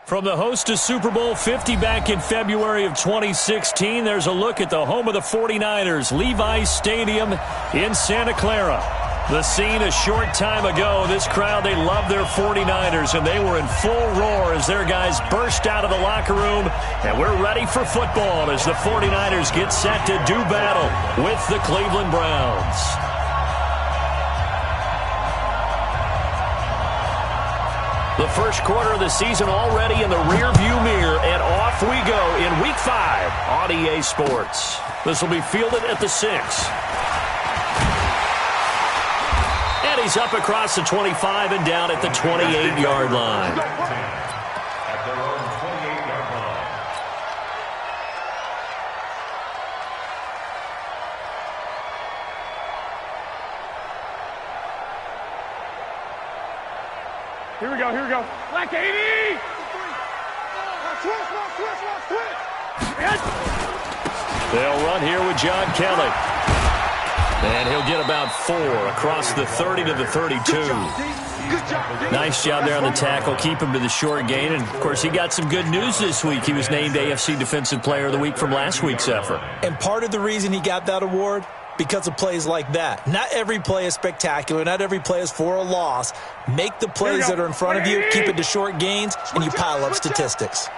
From the host to Super Bowl 50 back in February of 2016, there's a look at the home of the 49ers, Levi's Stadium in Santa Clara. The scene a short time ago, this crowd, they love their 49ers, and they were in full roar as their guys burst out of the locker room, and we're ready for football as the 49ers get set to do battle with the Cleveland Browns. The first quarter of the season already in the rearview mirror, and off we go in Week 5 on EA Sports. This will be fielded at the 6. And he's up across the 25 and down at the 28-yard line. At their own 28-yard line. Here we go. Black 80! They'll run here with John Kelly. And he'll get about 4 across the 30 to the 32. Nice job there on the tackle. Keep him to the short gain. And, of course, he got some good news this week. He was named AFC Defensive Player of the Week from last week's effort. And part of the reason he got that award, because of plays like that. Not every play is spectacular. Not every play is for a loss. Make the plays that are in front of you, keep it to short gains, and you pile up statistics.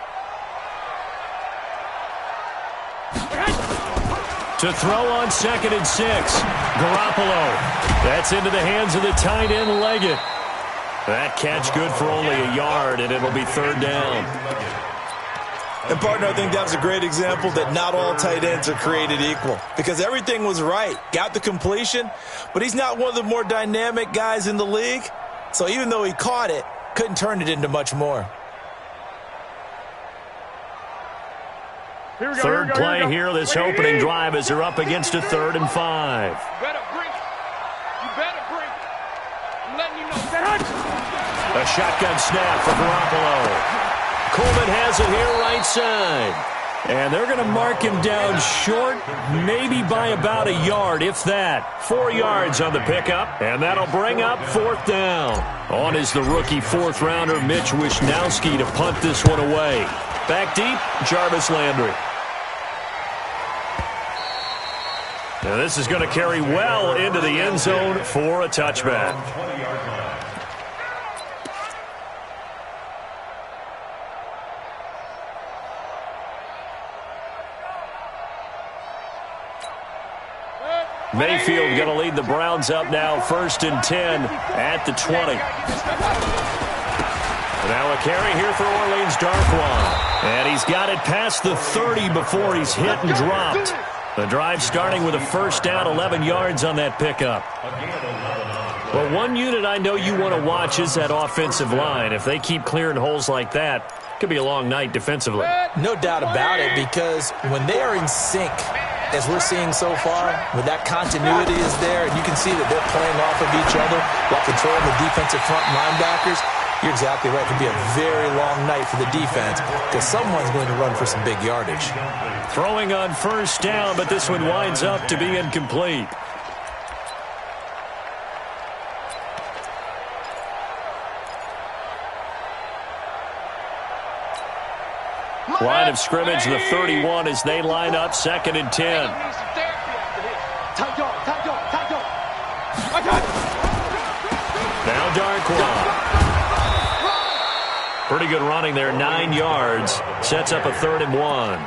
To throw on 2nd and 6, Garoppolo. That's into the hands of the tight end, Leggett. That catch good for only a yard, and it'll be 3rd down. And, partner, I think that was a great example that not all tight ends are created equal. Because everything was right. Got the completion, but he's not one of the more dynamic guys in the league. So even though he caught it, couldn't turn it into much more. Third play here, this opening drive as they're up against a 3rd and 5. You better bring it. I'm letting you know. A shotgun snap for Garoppolo. Coleman has it here right side. And they're going to mark him down short, maybe by about a yard, if that. 4 yards on the pickup, and that'll bring up 4th down. On is the rookie 4th-rounder Mitch Wishnowsky to punt this one away. Back deep, Jarvis Landry. Now this is going to carry well into the end zone for a touchback. Mayfield going to lead the Browns up now, 1st and 10 at the 20. Now a carry here for Orleans Darkwan. And he's got it past the 30 before he's hit and dropped. The drive starting with a 1st down, 11 yards on that pickup. Well, one unit I know you want to watch is that offensive line. If they keep clearing holes like that, it could be a long night defensively. No doubt about it, because when they are in sync, as we're seeing so far, when that continuity is there, and you can see that they're playing off of each other while controlling the defensive front linebackers, you're exactly right. It could be a very long night for the defense because someone's going to run for some big yardage. Throwing on 1st down, but this one winds up to be incomplete. Line of scrimmage, the 31 as they line up, 2nd and 10. Now Darkwan. Pretty good running there, 9 yards. Sets up a 3rd and 1.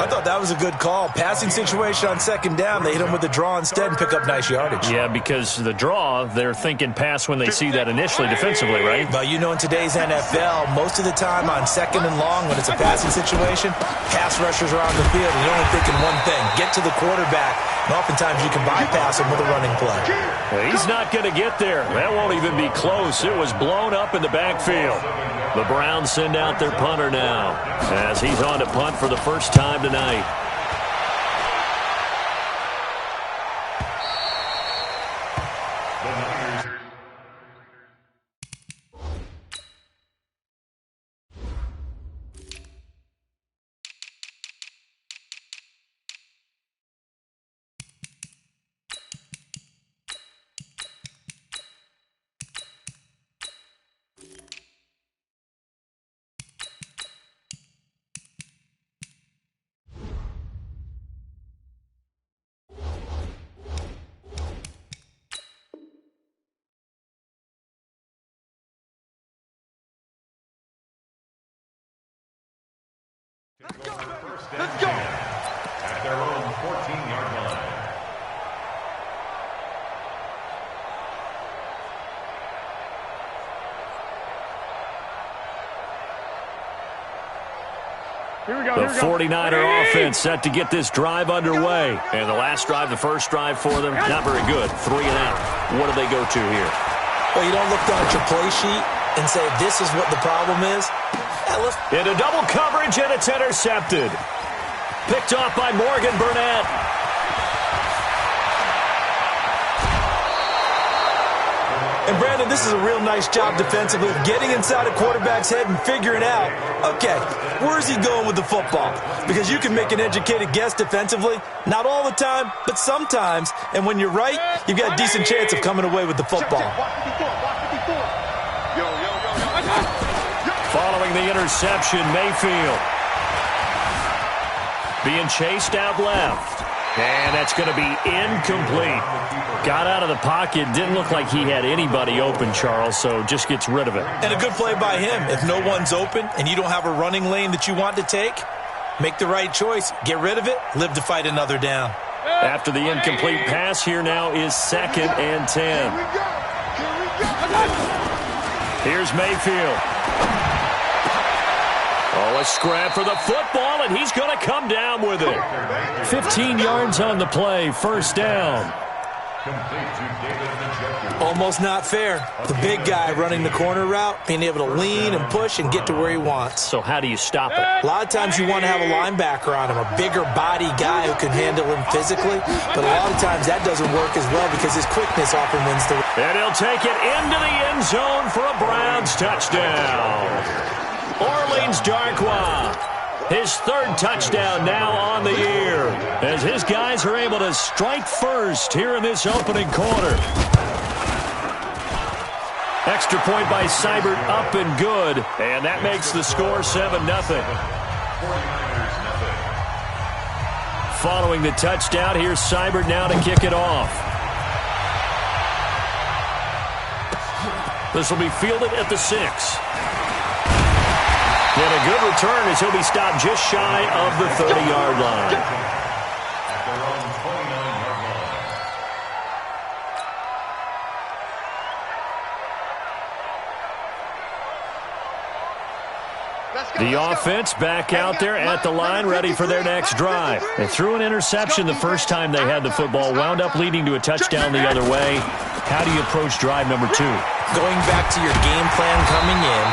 I thought that was a good call. Passing situation on 2nd down. They hit him with the draw instead and pick up nice yardage. Yeah, because the draw, they're thinking pass when they see that initially defensively, right? But you know, in today's NFL, most of the time on 2nd and long, when it's a passing situation, pass rushers are on the field, and you're only thinking one thing: get to the quarterback. And oftentimes you can bypass him with a running play. Well, he's not going to get there. That won't even be close. It was blown up in the backfield. The Browns send out their punter now as he's on to punt for the first time tonight. Let's go. At their own 14-yard line. The 49er offense set to get this drive underway. And the last drive, the first drive for them, not very good. 3 and out. What do they go to here? Well, you don't look down at your play sheet and say, this is what the problem is. Into double coverage, and it's intercepted. Picked off by Morgan Burnett. And, Brandon, this is a real nice job defensively of getting inside a quarterback's head and figuring out, okay, where's he going with the football? Because you can make an educated guess defensively, not all the time, but sometimes. And when you're right, you've got a decent chance of coming away with the football. Following the interception, Mayfield being chased out left. And that's going to be incomplete. Got out of the pocket. Didn't look like he had anybody open, Charles, so just gets rid of it. And a good play by him. If no one's open and you don't have a running lane that you want to take, make the right choice. Get rid of it. Live to fight another down. After the incomplete pass, here now is 2nd and 10. Here's Mayfield. Oh, a scrap for the football, and he's going to come down with it. 15 yards on the play, first down. Almost not fair. The big guy running the corner route, being able to lean and push and get to where he wants. So how do you stop it? A lot of times you want to have a linebacker on him, a bigger body guy who can handle him physically. But a lot of times that doesn't work as well because his quickness often wins the race. And he'll take it into the end zone for a Browns touchdown. Orleans Darkwa, his 3rd touchdown now on the year, as his guys are able to strike first here in this opening quarter. Extra point by Seibert, up and good, and that makes the score 7-0. Following the touchdown, here's Seibert now to kick it off. This will be fielded at the 6. And a good return as he'll be stopped just shy of the 30-yard line. At their own 29-yard line. The offense back out there at the line, ready for their next drive. They threw an interception the first time they had the football, wound up leading to a touchdown the other way. How do you approach drive number 2? Going back to your game plan coming in,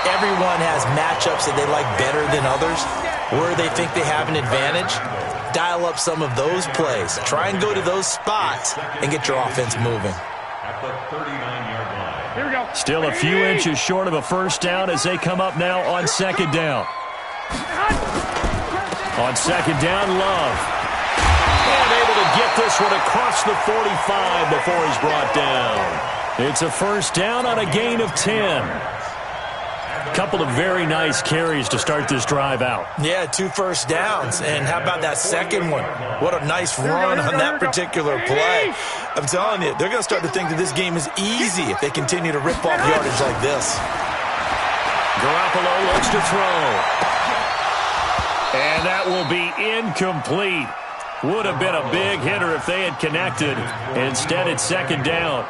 everyone has matchups that they like better than others, where they think they have an advantage. Dial up some of those plays. Try and go to those spots and get your offense moving. At the 39-yard line. Here we go. Still a few inches short of a first down as they come up now on 2nd down. On 2nd down, Love. And able to get this one across the 45 before he's brought down. It's a first down on a gain of 10. Couple of very nice carries to start this drive out. Yeah, 2 first downs. And how about that second one? What a nice run on that particular play. I'm telling you, they're going to start to think that this game is easy if they continue to rip off yardage like this. Garoppolo looks to throw. And that will be incomplete. Would have been a big hitter if they had connected. Instead, it's 2nd down.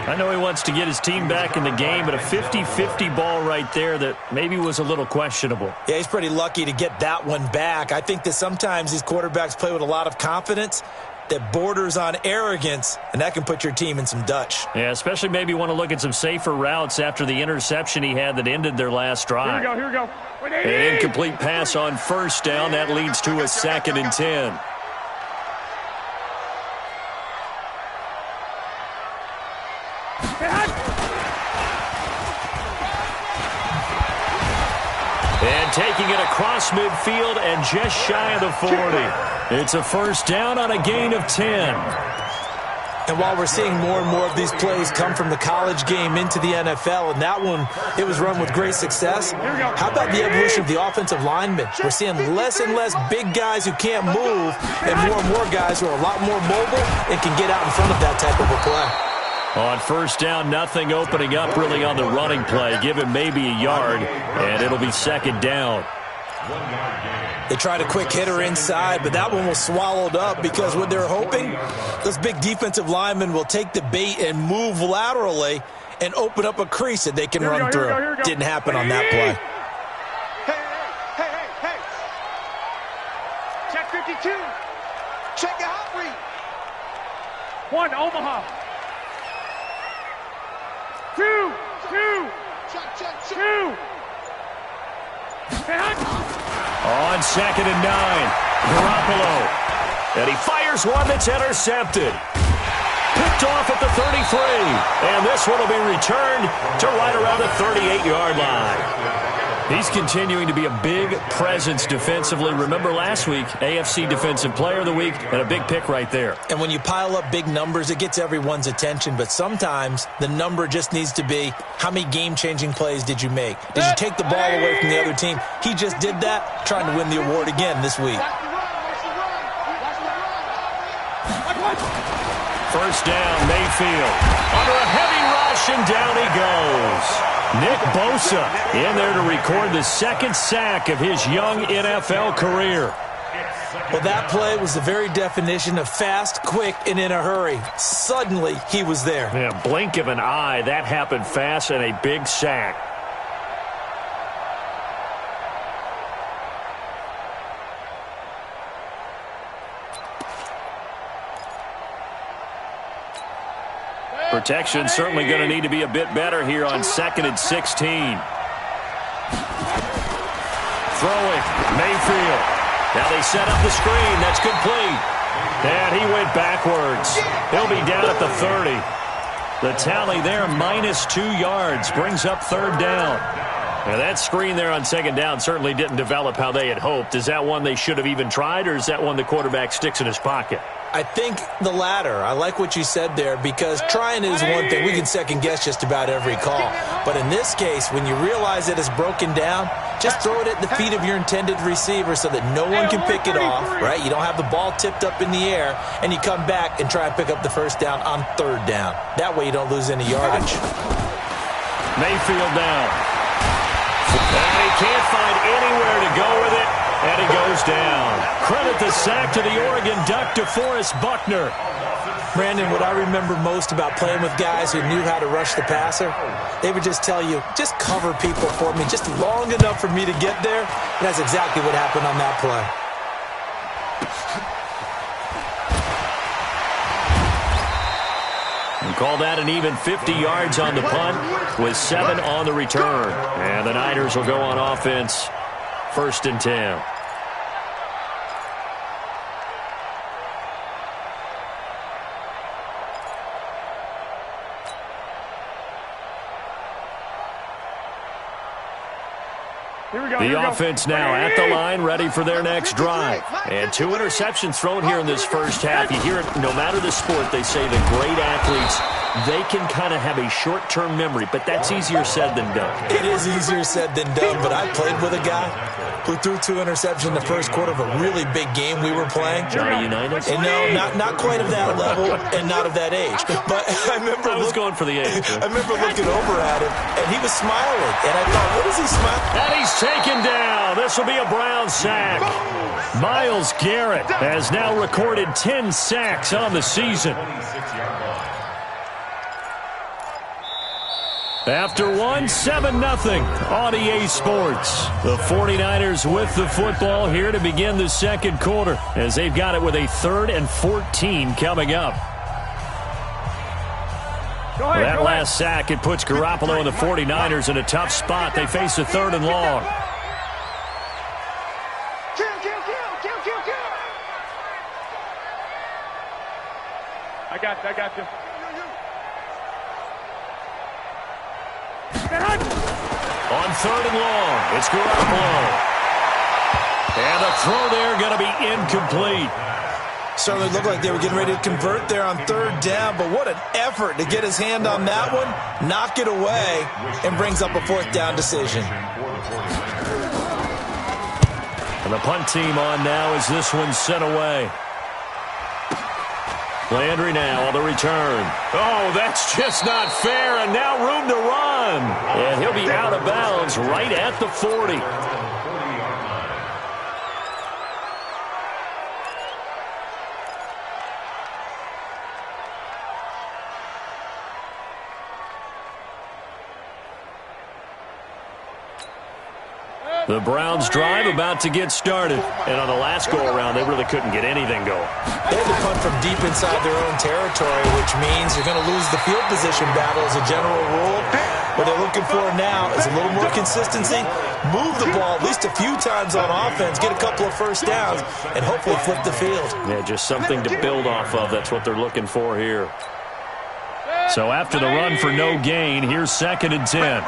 I know he wants to get his team back in the game, but a 50-50 ball right there that maybe was a little questionable. Yeah, he's pretty lucky to get that one back. I think that sometimes these quarterbacks play with a lot of confidence that borders on arrogance, and that can put your team in some Dutch. Yeah, especially maybe want to look at some safer routes after the interception he had that ended their last drive. Here we go. An incomplete pass on first down. That leads to a 2nd and 10. And taking it across midfield and just shy of the 40. It's a first down on a gain of 10. And while we're seeing more and more of these plays come from the college game into the NFL, and that one, it was run with great success, how about the evolution of the offensive linemen? We're seeing less and less big guys who can't move and more guys who are a lot more mobile and can get out in front of that type of a play. On first down, nothing opening up really on the running play. Give him maybe a yard, and it'll be 2nd down. 1 yard gain. They tried a quick hitter inside, but that one was swallowed up because what they're hoping, those big defensive linemen will take the bait and move laterally and open up a crease that they can run through. Didn't happen on that play. Hey. Check 52. Check your hot read. 1, Omaha. 2. On 2nd and 9, Garoppolo. And he fires one that's intercepted. Picked off at the 33. And this one will be returned to right around the 38-yard line. He's continuing to be a big presence defensively. Remember last week, AFC Defensive Player of the Week, and a big pick right there. And when you pile up big numbers, it gets everyone's attention. But sometimes the number just needs to be, how many game-changing plays did you make? Did you take the ball away from the other team? He just did that, trying to win the award again this week. First down, Mayfield. Under a heavy rush, and down he goes. Nick Bosa in there to record the second sack of his young NFL career. Well, that play was the very definition of fast, quick, and in a hurry. Suddenly, he was there. Yeah, blink of an eye, that happened fast, and a big sack. Protection certainly going to need to be a bit better here on 2nd and 16. Throwing, Mayfield. Now they set up the screen. That's complete. And he went backwards. He'll be down at the 30. The tally there, -2 yards, brings up 3rd down. Now that screen there on 2nd down certainly didn't develop how they had hoped. Is that one they should have even tried, or is that one the quarterback sticks in his pocket? I think the latter. I like what you said there, because trying is one thing. We can second-guess just about every call. But in this case, when you realize that it's broken down, just throw it at the feet of your intended receiver so that no one can pick it off, right? You don't have the ball tipped up in the air, and you come back and try and pick up the first down on 3rd down. That way you don't lose any yardage. Mayfield down. And he can't find anywhere to go with it. And he goes down. Credit the sack to the Oregon Duck, DeForest Buckner. Brandon, what I remember most about playing with guys who knew how to rush the passer, they would just tell you, just cover people for me just long enough for me to get there. And that's exactly what happened on that play. And call that an even 50 yards on the punt with 7 on the return. And the Niners will go on offense. 1st and 10. The offense now at the line, ready for their next drive. And 2 interceptions thrown here in this first half. You hear it, no matter the sport, they say the great athletes, they can kind of have a short-term memory, but that's easier said than done. It is easier said than done, but I played with a guy who threw 2 interceptions in the first quarter of a really big game we were playing. Johnny Unitas? And no, not quite of that level and not of that age. But I remember I was going for the age. I remember looking over at him, and he was smiling. And I thought, what is he smiling? And he's taken down. This will be a Brown sack. Myles Garrett has now recorded 10 sacks on the season. After one, 7-0 on EA Sports. The 49ers with the football here to begin the second quarter, as they've got it with a 3rd and 14 coming up. That last sack, it puts Garoppolo and the 49ers in a tough spot. They face a 3rd and long. Kill. I got you. On 3rd and long, it's Garoppolo. And the throw there going to be incomplete. Certainly looked like they were getting ready to convert there on 3rd down, but what an effort to get his hand on that one, knock it away, and brings up a 4th down decision. And the punt team on now as this one's sent away. Landry now on the return. Oh, that's just not fair, and now room to run. And he'll be out of bounds right at the 40. The Browns drive about to get started. And on the last go-around, they really couldn't get anything going. They had to punt from deep inside their own territory, which means you're going to lose the field position battle as a general rule. What they're looking for now is a little more consistency, move the ball at least a few times on offense, get a couple of first downs, and hopefully flip the field. Yeah, just something to build off of. That's what they're looking for here. So after the run for no gain, here's 2nd and 10.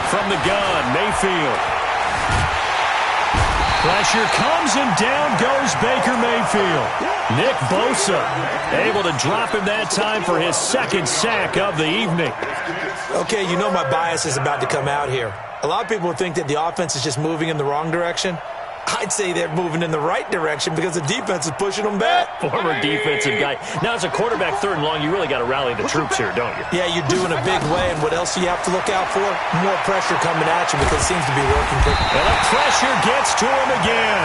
From the gun, Mayfield. Pressure comes and down goes Baker Mayfield. Nick Bosa able to drop him that time for his 2nd sack of the evening. Okay, you know my bias is about to come out here. A lot of people would think that the offense is just moving in the wrong direction. I'd say they're moving in the right direction because the defense is pushing them back. Former defensive guy. Now, as a quarterback 3rd and long, you really got to rally the troops here, don't you? Yeah, you do in a big way. And what else do you have to look out for? More pressure coming at you because it seems to be working for you. And the pressure gets to him again.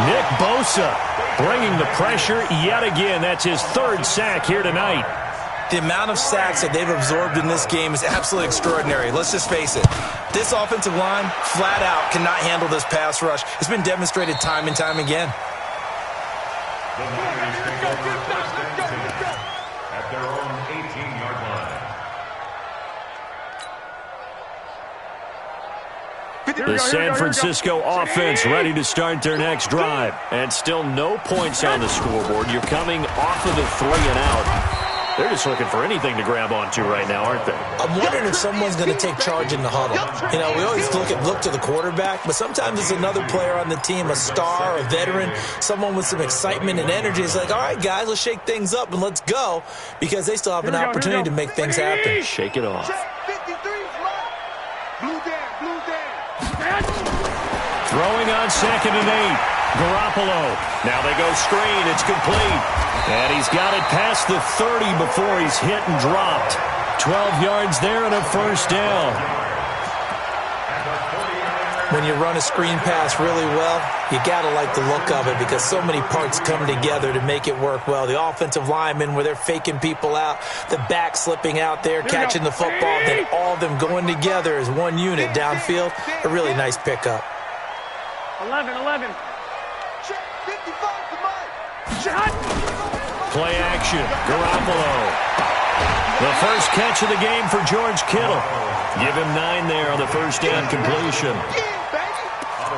Nick Bosa bringing the pressure yet again. That's his 3rd sack here tonight. The amount of sacks that they've absorbed in this game is absolutely extraordinary. Let's just face it. This offensive line, flat out, cannot handle this pass rush. It's been demonstrated time and time again. The Niners take over 1st and 10 at their own 18-yard line. The San Francisco offense ready to start their next drive. And still no points on the scoreboard. You're coming off of the 3 and out. They're just looking for anything to grab onto right now, aren't they? I'm wondering if someone's going to take charge in the huddle. You know, we always look to the quarterback, but sometimes it's another player on the team, a star, a veteran, someone with some excitement and energy. It's like, all right, guys, let's shake things up and let's go, because they still have an opportunity to make things happen. Shake it off. Throwing on 2nd and 8. Garoppolo. Now they go screen. It's complete. And he's got it past the 30 before he's hit and dropped. 12 yards there and a 1st down. When you run a screen pass really well, you got to like the look of it because so many parts come together to make it work well. The offensive linemen, where they're faking people out, the back slipping out there, catching the football, then all of them going together as one unit downfield. A really nice pickup. 11. Play action. Garoppolo. The first catch of the game for George Kittle. Give him 9 there on the 1st down completion.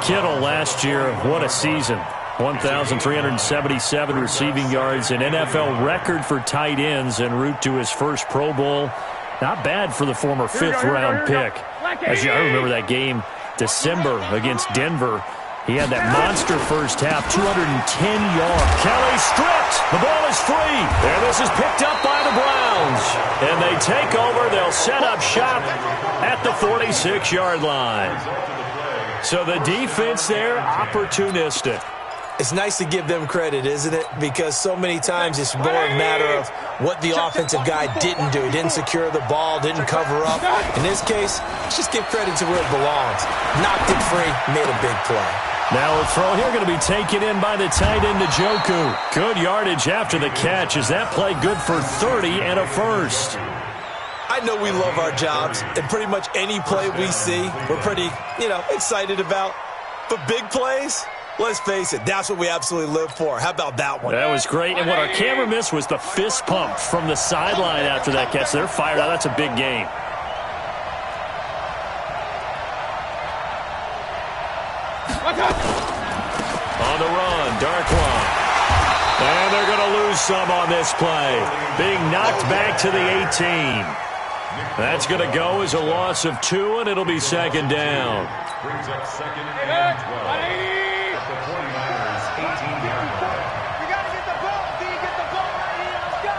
Kittle last year, what a season. 1,377 receiving yards, an NFL record for tight ends en route to his first Pro Bowl. Not bad for the former 5th-round pick. Actually, I remember that game, December against Denver. He had that monster first half, 210 yards. Kelly stripped. The ball is free. And this is picked up by the Browns. And they take over. They'll set up shop at the 46-yard line. So the defense there, opportunistic. It's nice to give them credit, isn't it? Because so many times it's more a matter of what the offensive guy didn't do. He didn't secure the ball, didn't cover up. In this case, let's just give credit to where it belongs. Knocked it free, made a big play. Now a throw here going to be taken in by the tight end, Njoku. Good yardage after the catch. Is that play good for 30 and a 1st? I know we love our jobs, and pretty much any play we see, we're pretty, excited about. But big plays, let's face it, that's what we absolutely live for. How about that one? That was great. And what our camera missed was the fist pump from the sideline after that catch. They're fired out. That's a big game. On the run, Darkwan. And they're going to lose some on this play. Being knocked back to the 18. That's going to go as a loss of 2, and it'll be 2nd down. Brings up 2nd and 12 at the 49ers' 18-yard line. We got to get the ball. Do you get the ball right here? Let's go.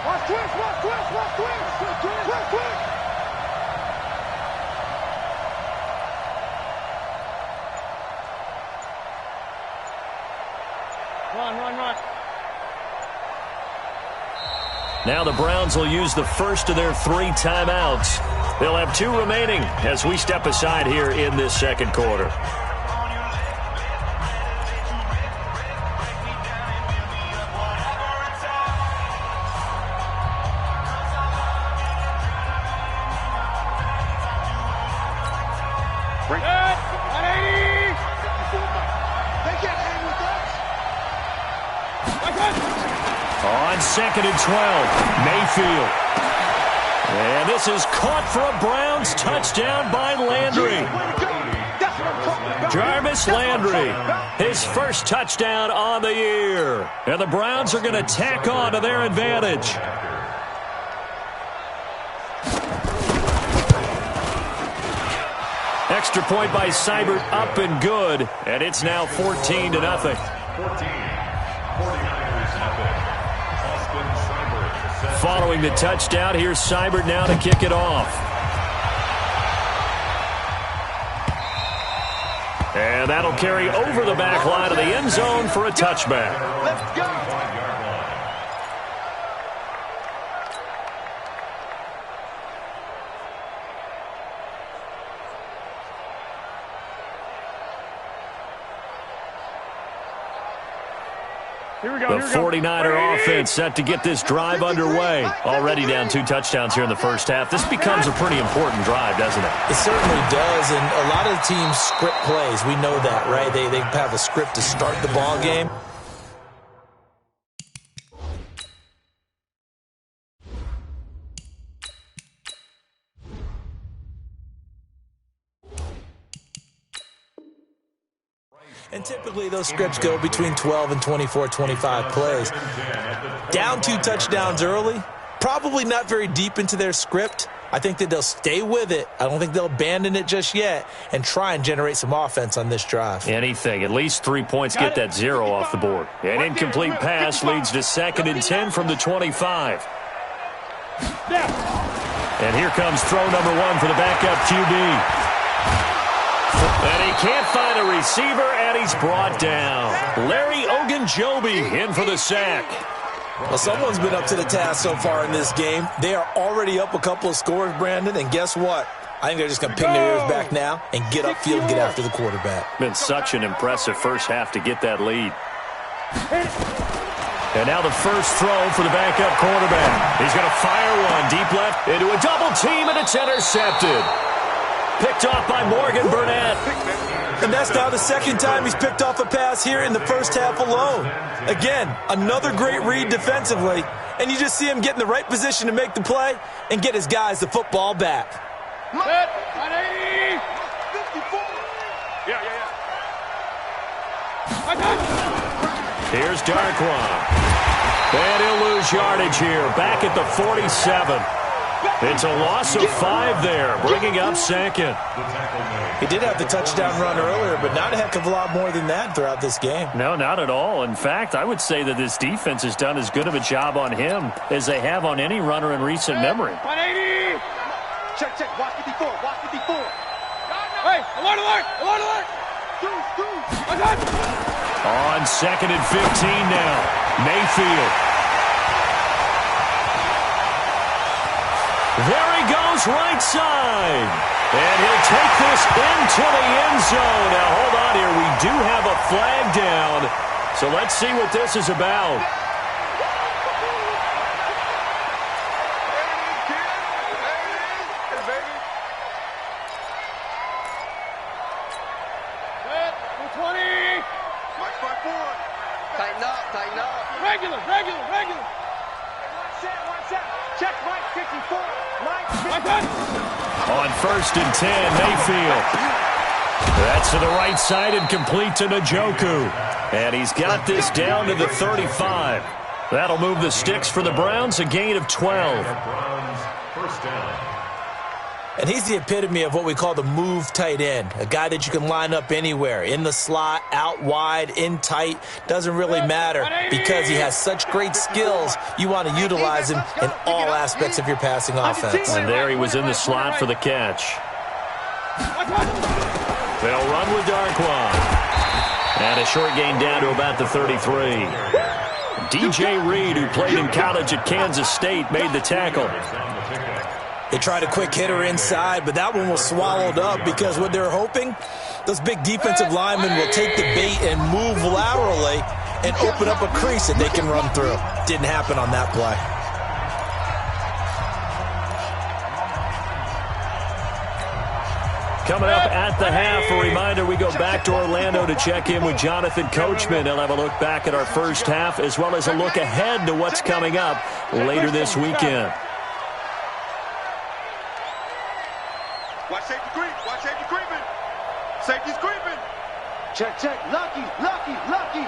Watch twist. Run. Now the Browns will use the first of their 3 timeouts. They'll have 2 remaining as we step aside here in this 2nd quarter. Bring it. 180. They can't hang with us. On 2nd and 12, Mayfield. And this is caught for a Browns touchdown by Landry. Jarvis Landry, his first touchdown on the year. And the Browns are going to tack on to their advantage. Extra point by Seibert, up and good. And it's now 14-0. 49ers nothing. Austin Seibert. Following the touchdown, here's Seibert now to kick it off. And that'll carry over the back line of the end zone for a touchback. Let's go. The 49er offense set to get this drive underway. Already down 2 touchdowns here in the first half. This becomes a pretty important drive, doesn't it? It certainly does, and a lot of the teams script plays. We know that, right? They have a script to start the ball game. And typically those scripts go between 12 and 24, 25 plays. Down 2 touchdowns early, probably not very deep into their script. I think that they'll stay with it. I don't think they'll abandon it just yet and try and generate some offense on this drive. Anything. At least 3 points get that 0 off the board. An incomplete pass leads to 2nd and 10 from the 25. And here comes throw number 1 for the backup QB. And he can't find a receiver, and he's brought down. Larry Ogunjobi in for the sack. Well, someone's been up to the task so far in this game. They are already up a couple of scores, Brandon, and guess what? I think they're just going to pin their ears back now and get upfield and get after the quarterback. Been such an impressive first half to get that lead. And now the first throw for the backup quarterback. He's going to fire one deep left into a double team, and it's intercepted. Picked off by Morgan Burnett. And that's now the second time he's picked off a pass here in the first half alone. Again, another great read defensively, and you just see him get in the right position to make the play and get his guys the football back. Here's Darkwan. And he'll lose yardage here, back at the 47. It's a loss of 5 there, bringing up 2nd. He did have the touchdown run earlier, but not a heck of a lot more than that throughout this game. No, not at all. In fact, I would say that this defense has done as good of a job on him as they have on any runner in recent memory. 180. Check. Watch 54. Hey, alert. On 2nd and 15 now, Mayfield. There he goes, right side. And he'll take this into the end zone. Now, hold on here. We do have a flag down. So let's see what this is about. Tighten up. Regular. Check, Mike, 54. On 1st and 10, Mayfield. That's to the right side and complete to Njoku. And he's got this down to the 35. That'll move the sticks for the Browns, a gain of 12. First down. And he's the epitome of what we call the move tight end, a guy that you can line up anywhere, in the slot, out wide, in tight, doesn't really matter because he has such great skills. You want to utilize him in all aspects of your passing offense. And there he was in the slot for the catch. They'll run with Darkwan. And a short gain down to about the 33. DJ Reed, who played in college at Kansas State, made the tackle. They tried a quick hitter inside, but that one was swallowed up because what they're hoping, those big defensive linemen will take the bait and move laterally and open up a crease that they can run through. Didn't happen on that play. Coming up at the half, a reminder, we go back to Orlando to check in with Jonathan Coachman. He'll have a look back at our first half as well as a look ahead to what's coming up later this weekend. Watch safety creep. Watch safety creeping. Safety's creeping. Check, check. Lucky, lucky, lucky.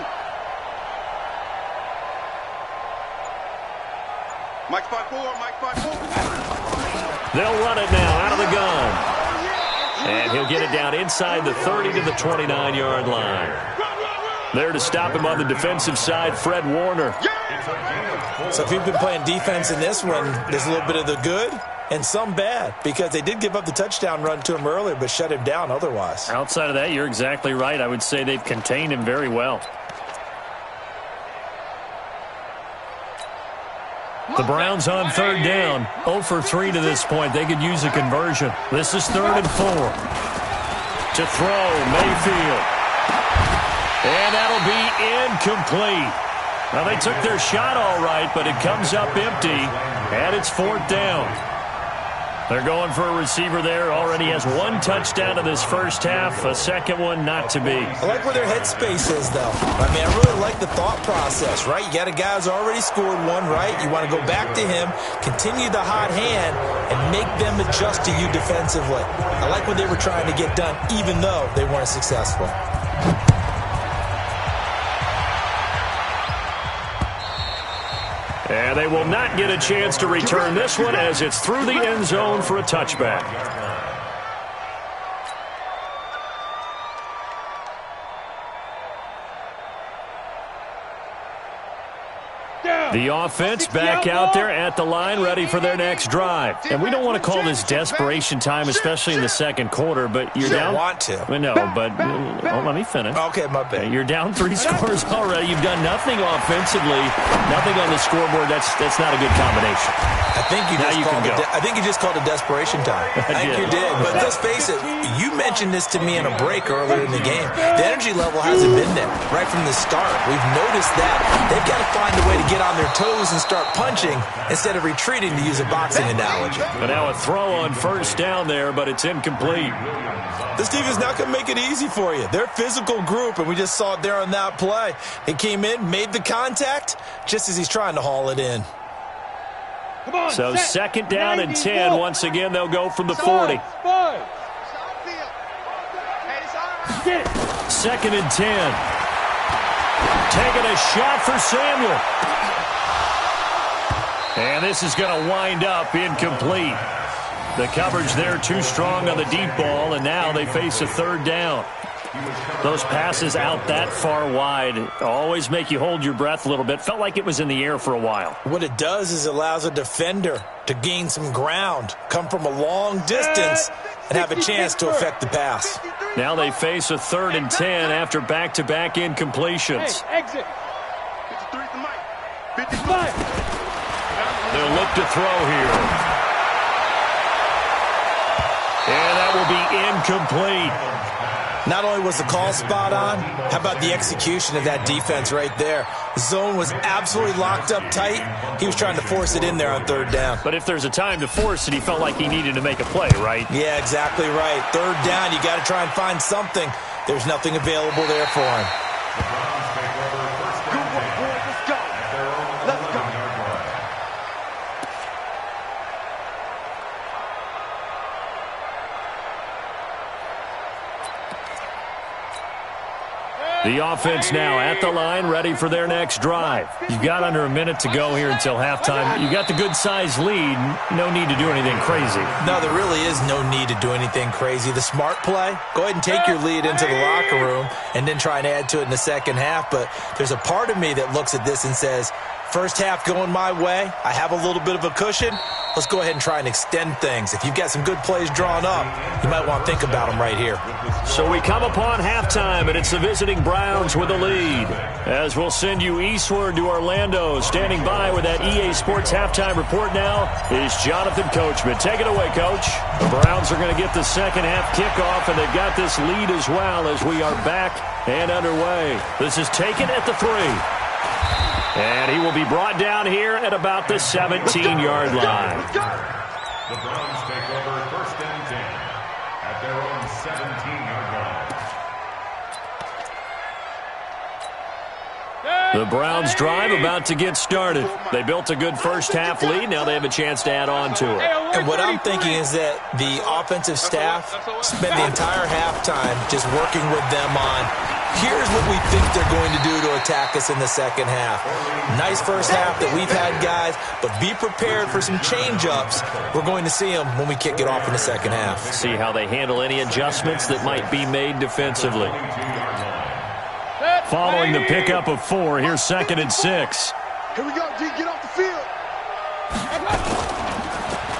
Mike 5-4, Mike 5-4. They'll run it now out of the gun. And he'll get it down inside the 30 to the 29-yard line. There to stop him on the defensive side, Fred Warner. So if you've been playing defense in this one, there's a little bit of the good and some bad, because they did give up the touchdown run to him earlier but shut him down otherwise. Outside of that, you're exactly right. I would say they've contained him very well. The Browns on third down, 0 for 3 to this point. They could use a conversion. This is 3rd and 4. To throw, Mayfield. And that'll be incomplete. Now, they took their shot all right, but it comes up empty, and it's 4th down. They're going for a receiver there. Already has 1 touchdown in this first half, a second one not to be. I like where their headspace is, though. I mean, I really like the thought process, right? You got a guy who's already scored 1, right? You want to go back to him, continue the hot hand, and make them adjust to you defensively. I like what they were trying to get done, even though they weren't successful. And they will not get a chance to return this one as it's through the end zone for a touchback. The offense back out there at the line, ready for their next drive. And we don't want to call this desperation time, especially in the second quarter, but you're down. You want to. No, but let me finish. Okay, my bad. You're down 3 scores already. You've done nothing offensively, nothing on the scoreboard. That's not a good combination. I think you just called it desperation time. I think you did. But let's face it, you mentioned this to me in a break earlier in the game. The energy level hasn't been there right from the start. We've noticed that. They've got to find a way to get on their toes and start punching instead of retreating, to use a boxing analogy. But now a throw on first down there, but it's incomplete. This team is not going to make it easy for you. They're a physical group, and we just saw it there on that play. He came in, made the contact, just as he's trying to haul it in. So 2nd down and 10. Once again, they'll go from the 40. 2nd and 10. Taking a shot for Samuel. And this is going to wind up incomplete. The coverage there too strong on the deep ball, and now they face a 3rd down. Those passes out that far wide always make you hold your breath a little bit. Felt like it was in the air for a while. What it does is it allows a defender to gain some ground, come from a long distance, and have a chance to affect the pass. Now they face a 3rd and 10 after back-to-back incompletions. Hey, exit. 53 to Mike. 55. They'll look to throw here. And that will be incomplete. Not only was the call spot on, how about the execution of that defense right there? The zone was absolutely locked up tight. He was trying to force it in there on 3rd down. But if there's a time to force it, he felt like he needed to make a play, right? Yeah, exactly right. 3rd down, you got to try and find something. There's nothing available there for him. The offense now at the line, ready for their next drive. You've got under a minute to go here until halftime. You got the good-sized lead. No need to do anything crazy. No, there really is no need to do anything crazy. The smart play, go ahead and take your lead into the locker room and then try and add to it in the second half. But there's a part of me that looks at this and says, first half going my way, I have a little bit of a cushion. Let's go ahead and try and extend things. If you've got some good plays drawn up, you might want to think about them right here. So we come upon halftime, and it's the visiting Browns with the lead. As we'll send you eastward to Orlando. Standing by with that EA Sports halftime report now is Jonathan Coachman. Take it away, Coach. The Browns are going to get the second half kickoff, and they've got this lead as well as we are back and underway. This is taken at the 3. And he will be brought down here at about the 17-yard line. The Browns take over 1st and 10 at their own The Browns drive about to get started. They built a good first-half lead. Now they have a chance to add on to it. And what I'm thinking is that the offensive staff spent the entire halftime just working with them on, here's what we think they're going to do to attack us in the second half. Nice first half that we've had, guys, but be prepared for some change-ups. We're going to see them when we kick it off in the second half. See how they handle any adjustments that might be made defensively. Following the pickup of 4, here's 2nd and 6. Here we go, D. Get off the field.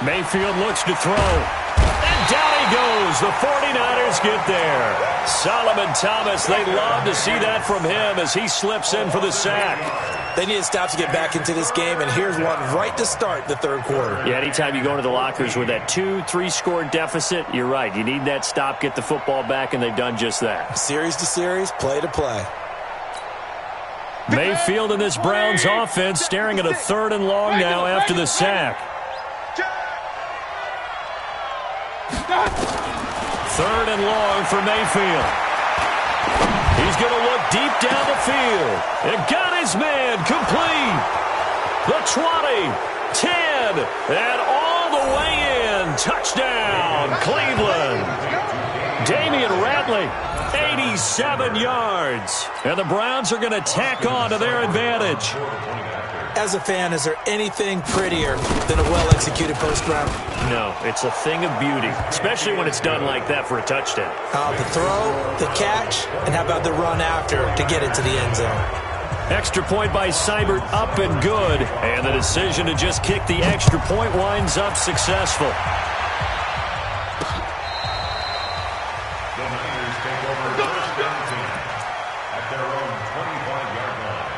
Mayfield looks to throw. And down he goes. The 49ers get there. Solomon Thomas, they love to see that from him as he slips in for the sack. They need to stop to get back into this game, and here's one right to start the third quarter. Yeah, anytime you go into the lockers with that 2-3 score deficit, you're right. You need that stop, get the football back, and they've done just that. Series to series, play to play. Mayfield in this Browns offense staring at a 3rd and long now after the sack. 3rd and long for Mayfield. He's going to look deep down the field. And got his man complete. The 20, 10, and all the way in. Touchdown, Cleveland. Damian Ratley, 87 yards. And the Browns are going to tack on to their advantage. As a fan, is there anything prettier than a well-executed post route? No, it's a thing of beauty, especially when it's done like that for a touchdown. The throw, the catch, and how about the run after to get it to the end zone? Extra point by Seibert, up and good. And the decision to just kick the extra point winds up successful. The Niners take over 1st and 10 at their own 25-yard line.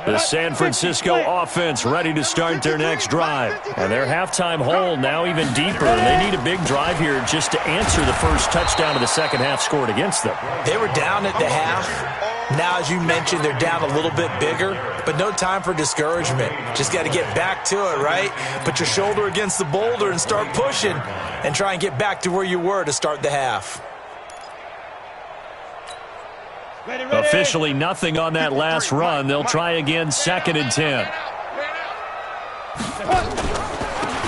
The San Francisco offense ready to start their next drive. And their halftime hole now even deeper. They need a big drive here just to answer the first touchdown of the second half scored against them. They were down at the half. Now, as you mentioned, they're down a little bit bigger, but no time for discouragement. Just got to get back to it, right? Put your shoulder against the boulder and start pushing and try and get back to where you were to start the half. Officially nothing on that last run. They'll try again, 2nd and 10.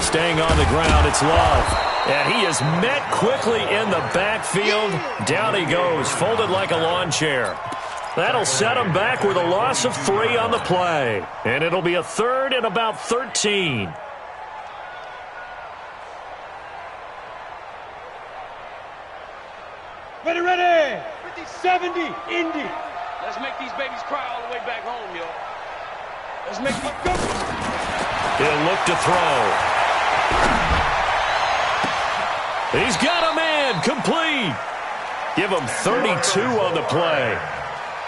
Staying on the ground, it's Love. And he is met quickly in the backfield. Down he goes, folded like a lawn chair. That'll set him back with a loss of 3 on the play. And it'll be a 3rd and about 13. Ready. 50-70, Indy. Let's make these babies cry all the way back home, yo. Let's make them go. He'll look to throw. He's got a man complete. Give him 32 on the play.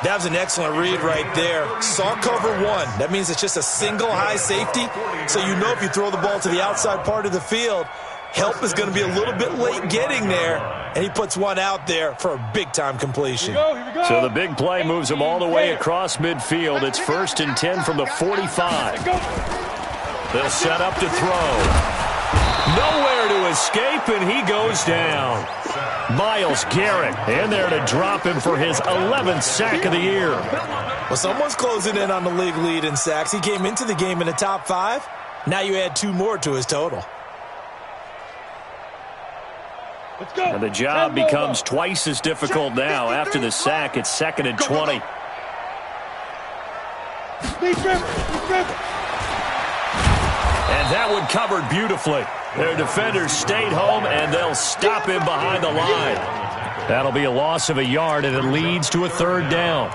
That was an excellent read right there. Saw cover 1. That means it's just a single high safety. So you know if you throw the ball to the outside part of the field, help is going to be a little bit late getting there, and he puts one out there for a big-time completion. Here we go. So the big play moves him all the way across midfield. It's 1st and 10 from the 45. They'll set up to throw. Nowhere to escape, and he goes down. Myles Garrett in there to drop him for his 11th sack of the year. Well, someone's closing in on the league lead in sacks. He came into the game in the top 5. Now you add 2 more to his total. Let's go. And the job becomes twice as difficult now. After the sack, it's 2nd and 20. And that one covered beautifully. Their defenders stayed home, and they'll stop him behind the line. That'll be a loss of a yard, and it leads to a 3rd down.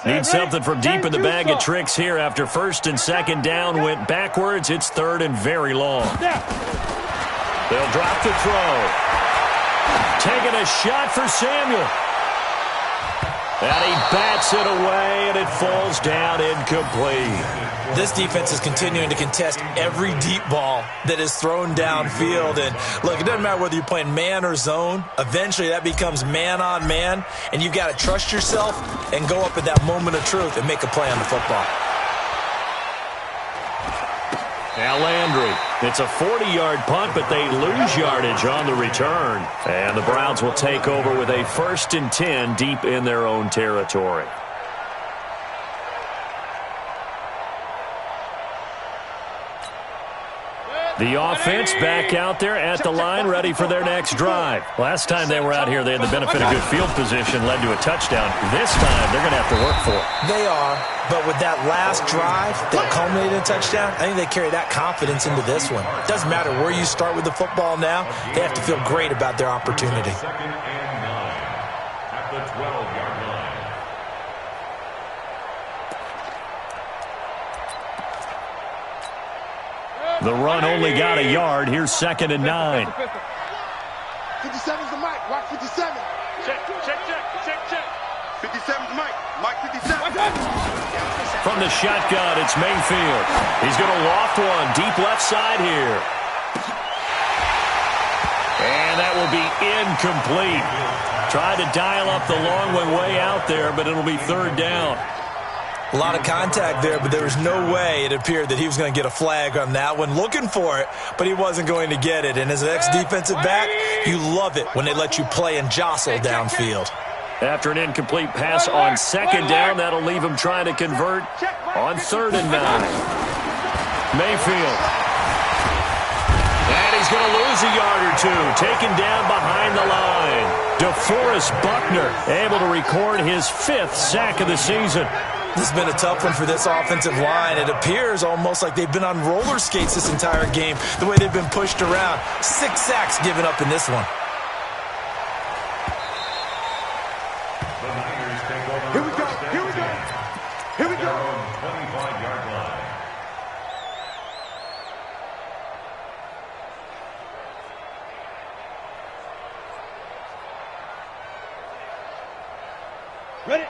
Need something from deep in the bag of tricks here after 1st and 2nd down went backwards. It's 3rd and very long. They'll drop the throw. Taking a shot for Samuel. And he bats it away, and it falls down incomplete. This defense is continuing to contest every deep ball that is thrown downfield. And, look, it doesn't matter whether you're playing man or zone. Eventually, that becomes man-on-man, and you've got to trust yourself and go up at that moment of truth and make a play on the football. Now Landry. It's a 40-yard punt, but they lose yardage on the return. And the Browns will take over with a 1st and 10 deep in their own territory. The offense back out there at the line, ready for their next drive. Last time they were out here, they had the benefit of good field position, led to a touchdown. This time, they're going to have to work for it. They are, but with that last drive that culminated in a touchdown, I think they carry that confidence into this one. It doesn't matter where you start with the football now. They have to feel great about their opportunity. 2nd and 9 at the 12-yard line. The run only got a yard. Here's 2nd and 9. 57's the mic. Watch 57. Check. 57's Mike. Mike 57. From the shotgun, it's Mayfield. He's going to loft one deep left side here. And that will be incomplete. Tried to dial up the long way out there, but it'll be 3rd down. A lot of contact there, but there was no way it appeared that he was going to get a flag on that one. Looking for it, but he wasn't going to get it. And as an ex-defensive back, you love it when they let you play and jostle downfield. After an incomplete pass on 2nd down, that'll leave him trying to convert on 3rd and 9. Mayfield. And he's going to lose a yard or two. Taken down behind the line. DeForest Buckner able to record his 5th sack of the season. This has been a tough one for this offensive line. It appears almost like they've been on roller skates this entire game, the way they've been pushed around. 6 sacks given up in this one. The Niners take over. Here we go. Here we go. Here we go. 25-yard line.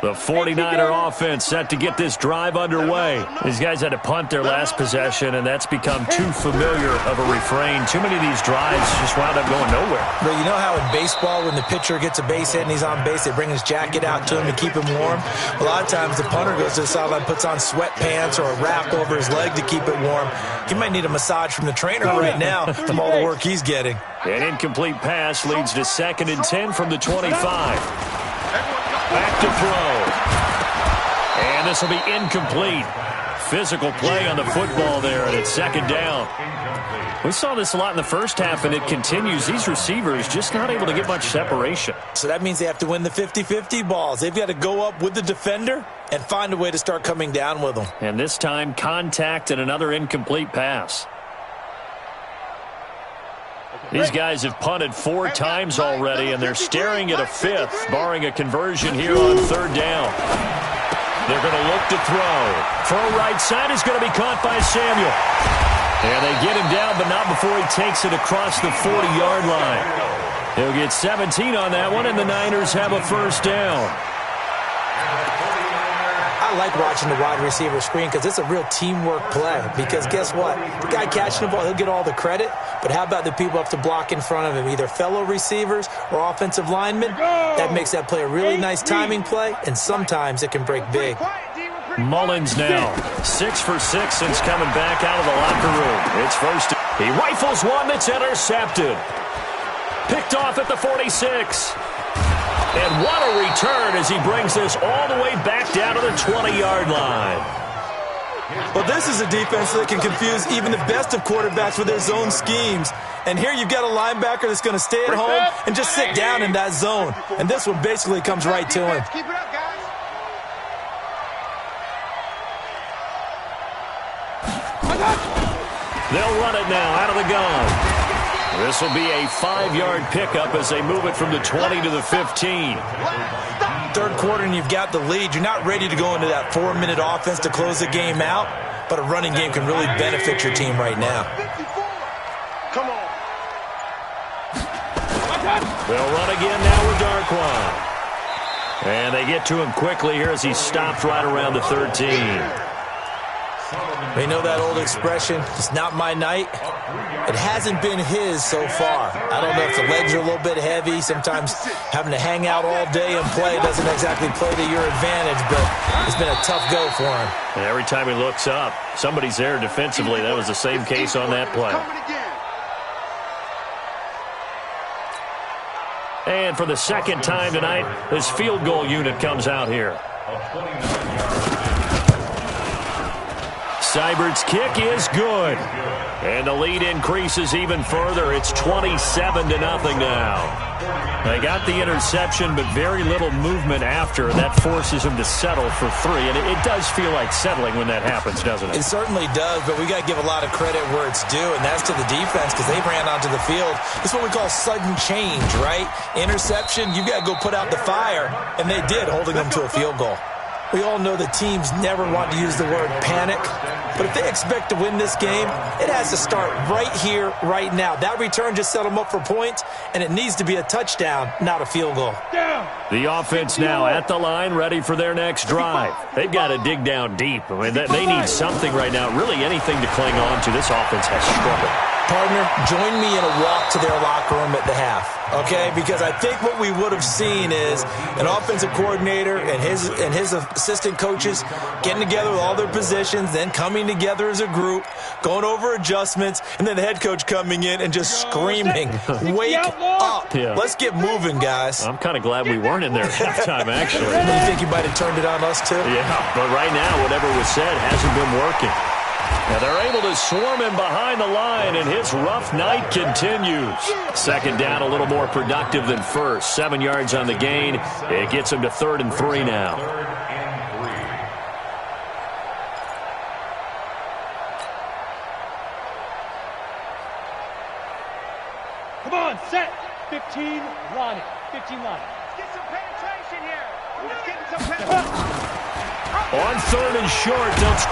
The 49er offense set to get this drive underway. These guys had to punt their last possession, and that's become too familiar of a refrain. Too many of these drives just wound up going nowhere. But you know how in baseball, when the pitcher gets a base hit and he's on base, they bring his jacket out to him to keep him warm? A lot of times the punter goes to the sideline, puts on sweatpants or a wrap over his leg to keep it warm. He might need a massage from the trainer right now from all the work he's getting. An incomplete pass leads to 2nd and 10 from the 25. Back to throw. And this will be incomplete. Physical play on the football there, and it's 2nd down. We saw this a lot in the first half, and it continues. These receivers just not able to get much separation. So that means they have to win the 50-50 balls. They've got to go up with the defender and find a way to start coming down with them. And this time, contact and another incomplete pass. These guys have punted 4 times already, and they're staring at a 5th, barring a conversion here on 3rd down. They're going to look to throw. For a right side is going to be caught by Samuel. And they get him down, but not before he takes it across the 40-yard line. He'll get 17 on that one, and the Niners have a 1st down. I like watching the wide receiver screen because it's a real teamwork play. Because guess what? The guy catching the ball, he'll get all the credit. But how about the people up to block in front of him, either fellow receivers or offensive linemen? That makes that play a really nice timing play, and sometimes it can break big. Mullins now, 6 for 6 since coming back out of the locker room. It's 1st. He rifles one that's intercepted. Picked off at the 46. And what a return as he brings this all the way back down to the 20-yard line. Well, this is a defense that can confuse even the best of quarterbacks with their zone schemes. And here you've got a linebacker that's going to stay at home and just sit down in that zone. And this one basically comes right to him. Keep it up, guys. They'll run it now out of the gun. This will be a 5-yard pickup as they move it from the 20 to the 15. 3rd quarter and you've got the lead. You're not ready to go into that 4-minute offense to close the game out, but a running game can really benefit your team right now. Come on. They'll run again now with Darquan. And they get to him quickly here as he stops right around the 13. They know that old expression, it's not my night. It hasn't been his so far. I don't know if the legs are a little bit heavy. Sometimes having to hang out all day and play doesn't exactly play to your advantage, but it's been a tough go for him. And every time he looks up, somebody's there defensively. That was the same case on that play. And for the second time tonight, this field goal unit comes out here. Seibert's kick is good. And the lead increases even further. It's 27-0 now. They got the interception, but very little movement after. That forces them to settle for 3. And it does feel like settling when that happens, doesn't it? It certainly does, but we got to give a lot of credit where it's due, and that's to the defense because they ran onto the field. It's what we call sudden change, right? Interception, you've got to go put out the fire, and they did, holding them to a field goal. We all know the teams never want to use the word panic, but if they expect to win this game, it has to start right here, right now. That return just set them up for points, and it needs to be a touchdown, not a field goal. The offense now at the line, ready for their next drive. They've got to dig down deep. I mean, they need something right now, really anything to cling on to. This offense has struggled. Partner, join me in a walk to their locker room at the half, okay? Because I think what we would have seen is an offensive coordinator and his assistant coaches getting together with all their positions, then coming together as a group, going over adjustments, and then the head coach coming in and just screaming, "Wake up. Yeah. Let's get moving, guys." I'm kind of glad we weren't in there at halftime, actually. You think you might have turned it on us, too? Yeah, but right now, whatever was said hasn't been working. Now they're able to swarm him behind the line, and his rough night continues. Second down, a little more productive than first. 7 yards on the gain. It gets him to 3rd and 3 now. Come on, set. 15, line it. 15 line. Get some penetration here. Let's get some penetration. On 3rd and short.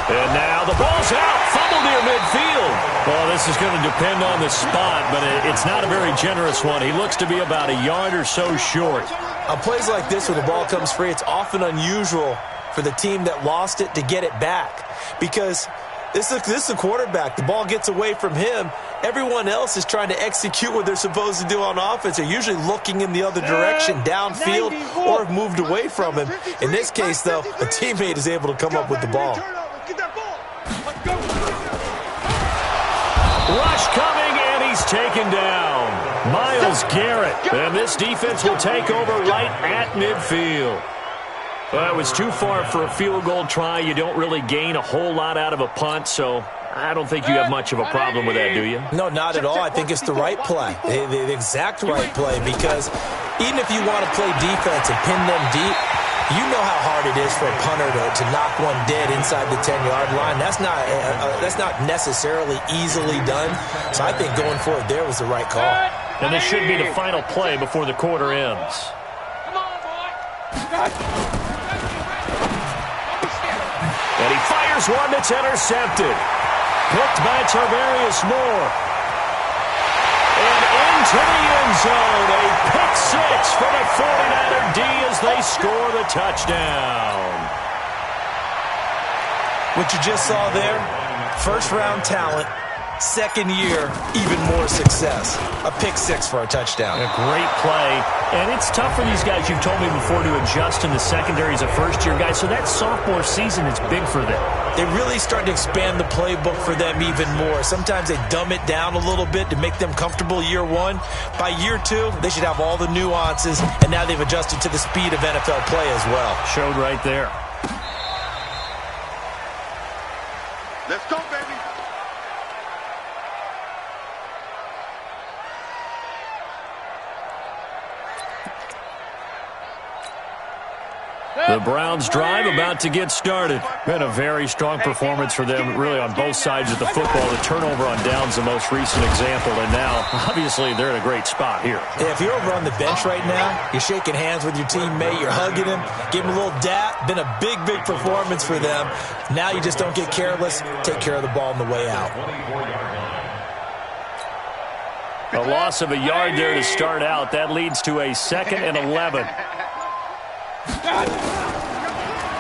And now the ball's out. Fumble near midfield. Well, this is going to depend on the spot, but it's not a very generous one. He looks to be about a yard or so short. On plays like this where the ball comes free, it's often unusual for the team that lost it to get it back because this is the quarterback. The ball gets away from him. Everyone else is trying to execute what they're supposed to do on offense. They're usually looking in the other direction, downfield, or have moved away from him. In this case, though, a teammate is able to come up with the ball. Rush coming, and he's taken down. Myles Garrett. And this defense will take over right at midfield. Well, it was too far for a field goal try. You don't really gain a whole lot out of a punt, so I don't think you have much of a problem with that, do you? No, not at all. I think it's the right play, the exact right play, because even if you want to play defense and pin them deep, you know how hard it is for a punter to knock one dead inside the 10-yard line. That's not necessarily easily done, so I think going for it there was the right call. And this should be the final play before the quarter ends. Come on, boy. And he fires one that's intercepted. Picked by Tarvarius Moore. And into the end zone. A pick 6 for the 49er D as they score the touchdown. What you just saw there, first-round talent, second year, even more success. A pick 6 for a touchdown. A great play. And it's tough for these guys, you've told me before, to adjust in the secondary as a first-year guy. So that sophomore season is big for them. They really start to expand the playbook for them even more. Sometimes they dumb it down a little bit to make them comfortable year one. By year 2, they should have all the nuances, and now they've adjusted to the speed of NFL play as well. Showed right there. Let's go, baby. The Browns drive about to get started. Been a very strong performance for them, really, on both sides of the football. The turnover on downs, the most recent example, and now, obviously, they're in a great spot here. Yeah, if you're over on the bench right now, you're shaking hands with your teammate, you're hugging him, give him a little dap. Been a big, big performance for them. Now you just don't get careless. Take care of the ball on the way out. A loss of a yard there to start out. That leads to a 2nd and 11.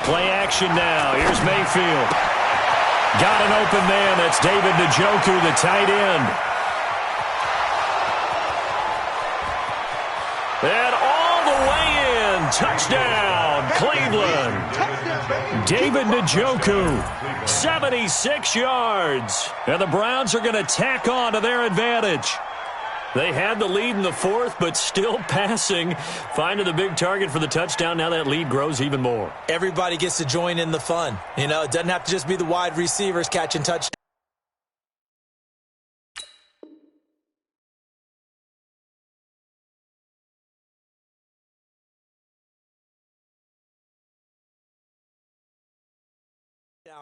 Play action now. Here's Mayfield. Got an open man. That's David Njoku, the tight end. And all the way in. Touchdown, Cleveland. David Njoku, 76 yards. And the Browns are going to tack on to their advantage. They had the lead in the fourth, but still passing. Finding the big target for the touchdown. Now that lead grows even more. Everybody gets to join in the fun. You know, it doesn't have to just be the wide receivers catching touchdowns.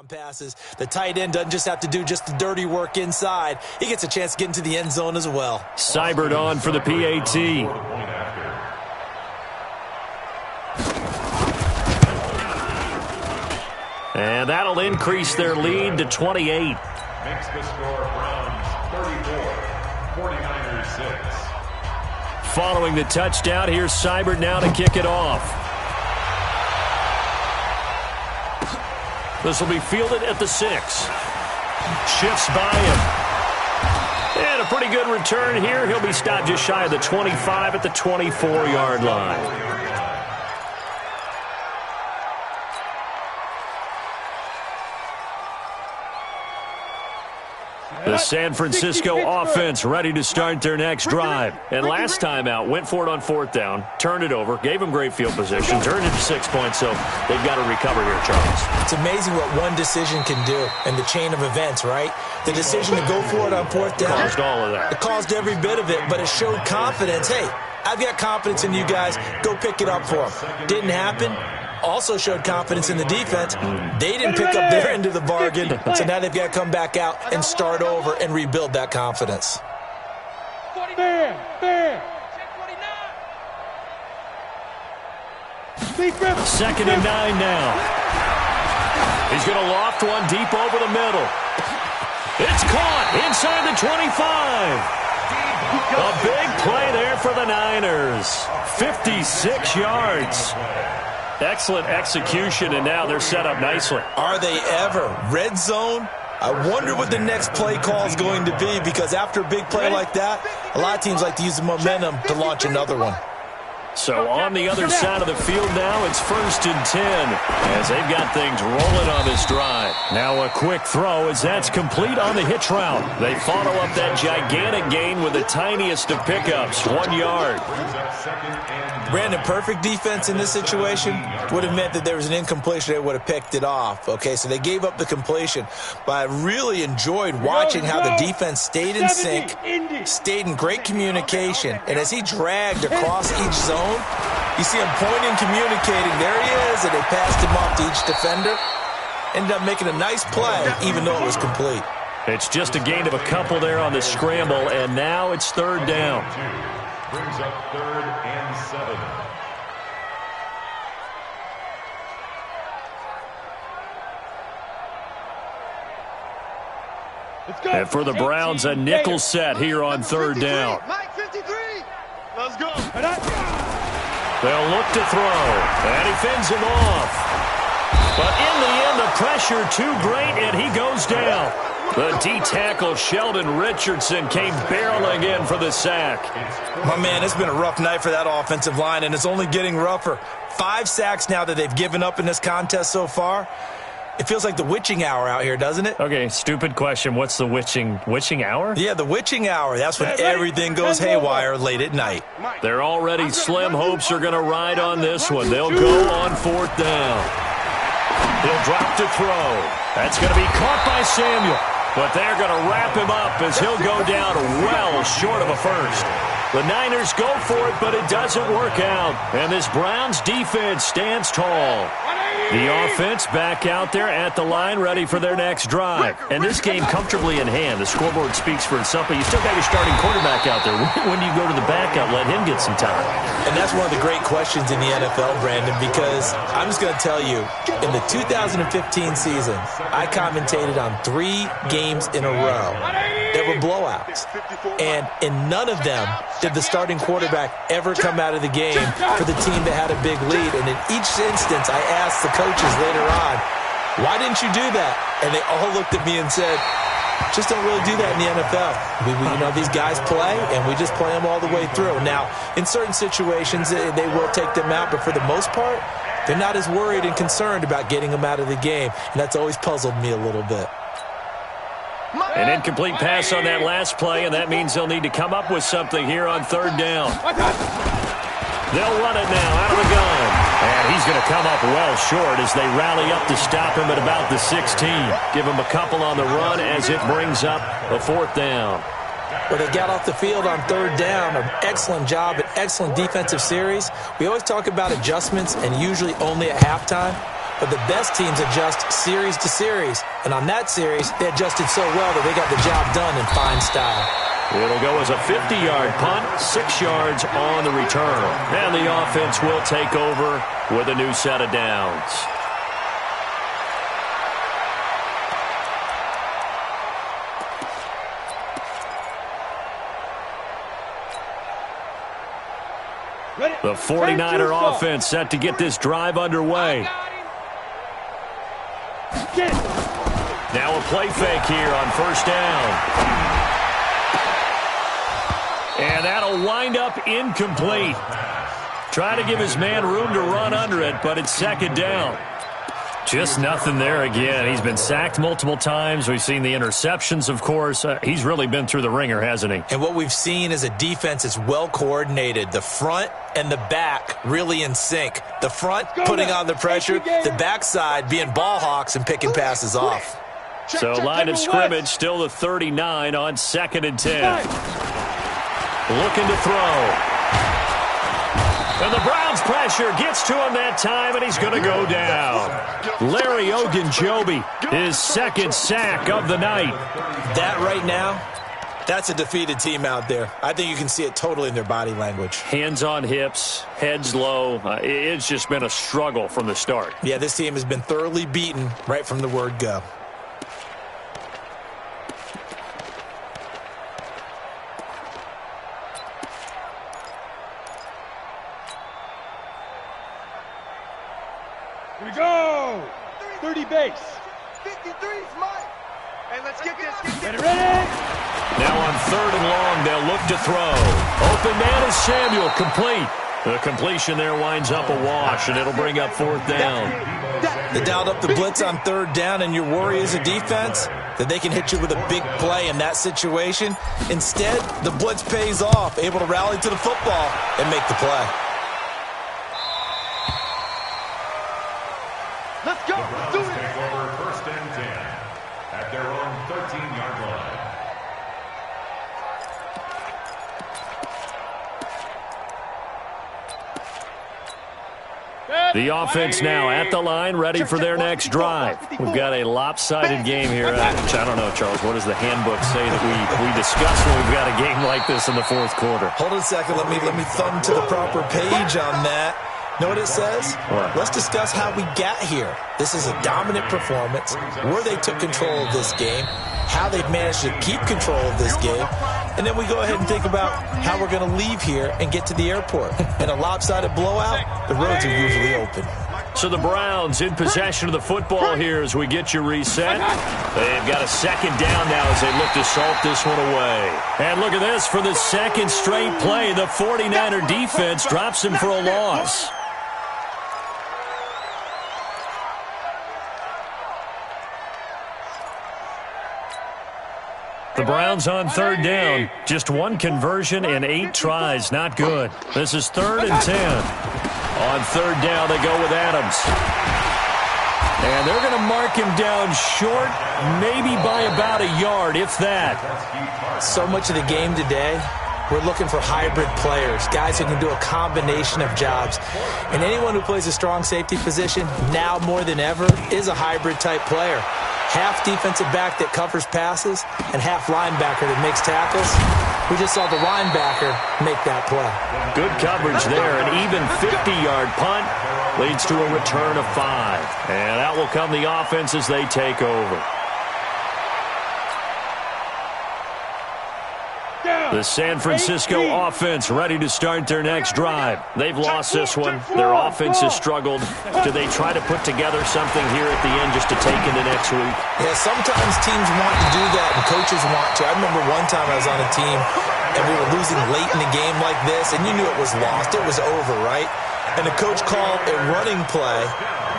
Passes. The tight end doesn't just have to do just the dirty work inside. He gets a chance to get into the end zone as well. Seibert on for the PAT. And that'll increase their lead to 28. Makes the score Browns 34, 49ers 6. Following the touchdown, here's Seibert now to kick it off. This will be fielded at the 6. Shifts by him. And a pretty good return here. He'll be stopped just shy of the 25 at the 24-yard line. The San Francisco offense ready to start their next drive. And last time out, went for it on fourth down, turned it over, gave them great field position, turned it to 6 points, so they've got to recover here, Charles. It's amazing what one decision can do in the chain of events, right? The decision to go for it on fourth down. Caused all of that. It caused every bit of it, but it showed confidence. Hey, I've got confidence in you guys. Go pick it up for them. Didn't happen. Also showed confidence in the defense. They didn't pick up their end of the bargain, so now they've got to come back out and start over and rebuild that confidence. Second and 9 now. He's going to loft one deep over the middle. It's caught inside the 25. A big play there for the Niners. 56 yards. Excellent execution, and now they're set up nicely. Are they ever? Red zone? I wonder what the next play call is going to be, because after a big play like that, a lot of teams like to use the momentum to launch another one. So on the other side of the field now, it's 1st and 10 as they've got things rolling on this drive. Now a quick throw as that's complete on the hitch route. They follow up that gigantic gain with the tiniest of pickups, 1 yard. Brandon, perfect defense in this situation would have meant that there was an incompletion. They would have picked it off. Okay, so they gave up the completion. But I really enjoyed watching how the defense stayed in sync, stayed in great communication. And as he dragged across each zone, you see him pointing, communicating. There he is, and they passed him off to each defender. Ended up making a nice play, even though it was complete. It's just a gain of a couple there on the scramble, and now it's 3rd down. Brings up 3rd and 7. And for the Browns, a nickel set here on 3rd down. Let's go. They'll look to throw, and he fends him off. But in the end, the pressure too great, and he goes down. The D-tackle, Sheldon Richardson, came barreling in for the sack. My man, it's been a rough night for that offensive line, and it's only getting rougher. 5 sacks now that they've given up in this contest so far. It feels like the witching hour out here, doesn't it? Okay, stupid question. What's the witching hour? Yeah, the witching hour. That's when everything goes haywire late at night. They're already slim hopes are going to ride on this one. They'll go on 4th down. He'll drop to throw. That's going to be caught by Samuel. But they're going to wrap him up as he'll go down well short of a first. The Niners go for it, but it doesn't work out. And this Browns defense stands tall. The offense back out there at the line, ready for their next drive. And this game comfortably in hand. The scoreboard speaks for itself, but you still got your starting quarterback out there. When do you go to the backup, let him get some time? And that's one of the great questions in the NFL, Brandon, because I'm just going to tell you, in the 2015 season, I commentated on 3 games in a row that were blowouts. And in none of them did the starting quarterback ever come out of the game for the team that had a big lead. And in each instance, I asked the coaches later on, why didn't you do that? And they all looked at me and said, just don't really do that in the NFL. These guys play, and we just play them all the way through. Now, in certain situations, they will take them out, but for the most part, they're not as worried and concerned about getting them out of the game, and that's always puzzled me a little bit. An incomplete pass on that last play, and that means they'll need to come up with something here on third down. They'll run it now out of the gun. And he's going to come up well short as they rally up to stop him at about the 16. Give him a couple on the run as it brings up a fourth down. Well, they got off the field on third down. An excellent job, an excellent defensive series. We always talk about adjustments and usually only at halftime. But the best teams adjust series to series. And on that series, they adjusted so well that they got the job done in fine style. It'll go as a 50-yard punt, 6 yards on the return. And the offense will take over with a new set of downs. The 49er offense set to get this drive underway. Now a play fake here on first down. And that'll wind up incomplete. Try to give his man room to run under it, but it's second down. Just nothing there again. He's been sacked multiple times. We've seen the interceptions, of course. He's really been through the ringer, hasn't he? And what we've seen is a defense that's well coordinated. The front and the back really in sync. The front putting on the pressure, the backside being ball hawks and picking passes off. So line of scrimmage still the 39 on 2nd and 10. Looking to throw. And the Browns pressure gets to him that time, and he's going to go down. Larry Ogunjobi, his second sack of the night. That right now, that's a defeated team out there. I think you can see it totally in their body language. Hands on hips, heads low. It's just been a struggle from the start. Yeah, this team has been thoroughly beaten right from the word go. Here we go! 30 base. 53's Mike. Hey, let's get this. Ready? Now on 3rd and long, they'll look to throw. Open man is Samuel, complete. The completion there winds up a wash, and it'll bring up 4th down. They dialed up the blitz on 3rd down, and your worry as a defense that they can hit you with a big play in that situation. Instead, the blitz pays off, able to rally to the football and make the play. Let's go. Let's do it. Take over 1st and 10 at their own 13-yard line. The offense now at the line, ready for their next drive. We've got a lopsided game here. I don't know, Charles, what does the handbook say that we discuss when we've got a game like this in the 4th quarter? Hold on a second. Let me thumb to the proper page on that. Know what it says? What? Let's discuss how we got here. This is a dominant performance, where they took control of this game, how they've managed to keep control of this game, and then we go ahead and think about how we're going to leave here and get to the airport. In a lopsided blowout, the roads are usually open. So the Browns in possession of the football here as we get you reset. They've got a 2nd down now as they look to salt this one away. And look at this, for the 2nd straight play, the 49er defense drops him for a loss. The Browns on 3rd down. Just 1 conversion and 8 tries. Not good. This is 3rd and 10. On 3rd down, they go with Adams. And they're going to mark him down short, maybe by about a yard, if that. So much of the game today, we're looking for hybrid players, guys who can do a combination of jobs. And anyone who plays a strong safety position, now more than ever, is a hybrid type player. Half defensive back that covers passes and half linebacker that makes tackles. We just saw the linebacker make that play. Good coverage there. An even 50-yard punt leads to a return of 5. And out will come the offense as they take over. The San Francisco offense ready to start their next drive. They've lost this one. Their offense has struggled. Do they try to put together something here at the end just to take into next week? Yeah, sometimes teams want to do that and coaches want to. I remember one time I was on a team and we were losing late in the game like this, and you knew it was lost. It was over, right? And the coach called a running play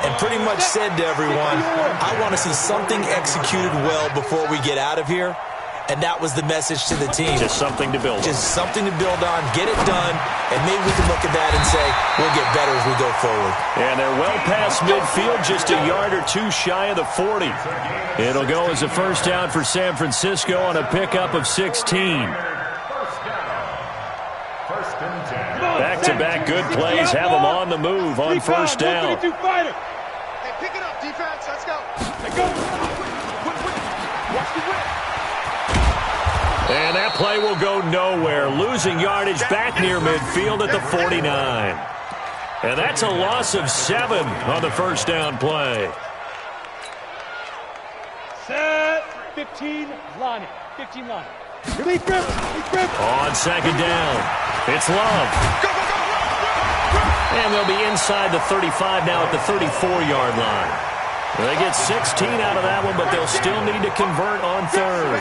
and pretty much said to everyone, I want to see something executed well before we get out of here. And that was the message to the team. Just something to build on. Just something to build on, get it done, and maybe we can look at that and say, we'll get better as we go forward. And they're well past midfield, just a yard or two shy of the 40. It'll go as a first down for San Francisco on a pickup of 16. Back-to-back good plays have them on the move on first down. Hey, pick it up, defense. Let's go. Watch the whip. And that play will go nowhere, losing yardage back near midfield at the 49. And that's a loss of 7 on the first down play. Set. 15 line. 15 line. Release grip. On second down, it's Love. And they'll be inside the 35 now at the 34-yard line. They get 16 out of that one, but they'll still need to convert on third.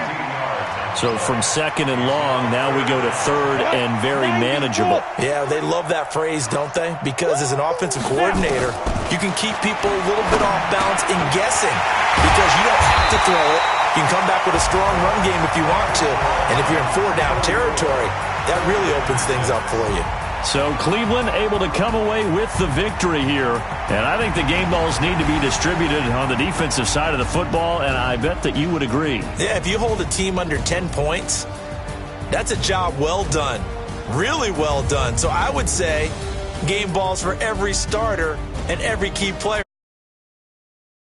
So from second and long, now we go to third and very manageable. Yeah, they love that phrase, don't they? Because as an offensive coordinator, you can keep people a little bit off balance in guessing because you don't have to throw it. You can come back with a strong run game if you want to. And if you're in 4-down territory, that really opens things up for you. So Cleveland able to come away with the victory here. And I think the game balls need to be distributed on the defensive side of the football, and I bet that you would agree. Yeah, if you hold a team under 10 points, that's a job well done. Really well done. So I would say game balls for every starter and every key player.